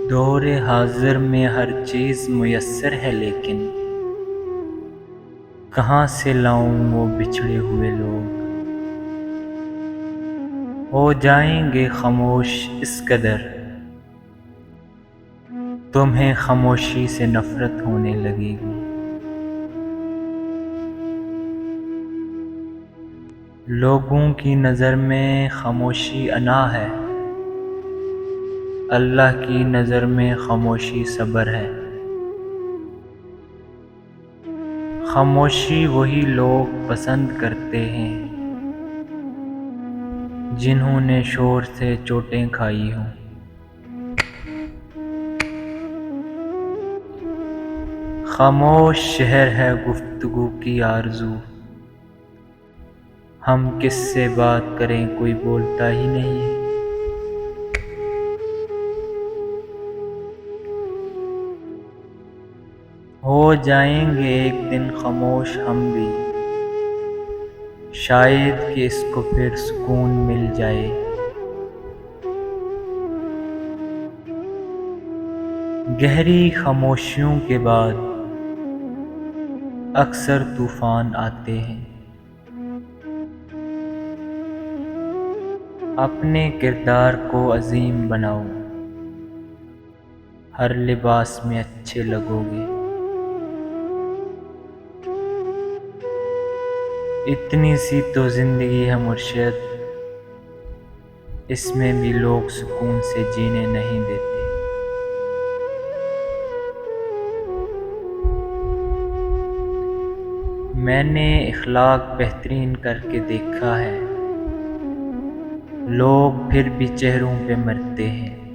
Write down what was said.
دور حاضر میں ہر چیز میسر ہے، لیکن کہاں سے لاؤں وہ بچھڑے ہوئے لوگ؟ ہو جائیں گے خاموش اس قدر، تمہیں خاموشی سے نفرت ہونے لگے گی۔ لوگوں کی نظر میں خاموشی انا ہے، اللہ کی نظر میں خاموشی صبر ہے۔ خاموشی وہی لوگ پسند کرتے ہیں جنہوں نے شور سے چوٹیں کھائی ہوں۔ خاموش شہر ہے گفتگو کی آرزو، ہم کس سے بات کریں کوئی بولتا ہی نہیں۔ ہو جائیں گے ایک دن خاموش ہم بھی، شاید کہ اس کو پھر سکون مل جائے۔ گہری خاموشیوں کے بعد اکثر طوفان آتے ہیں۔ اپنے کردار کو عظیم بناؤ، ہر لباس میں اچھے لگو گے۔ اتنی سی تو زندگی ہے مرشد، اس میں بھی لوگ سکون سے جینے نہیں دیتے۔ میں نے اخلاق بہترین کر کے دیکھا ہے، لوگ پھر بھی چہروں پہ مرتے ہیں۔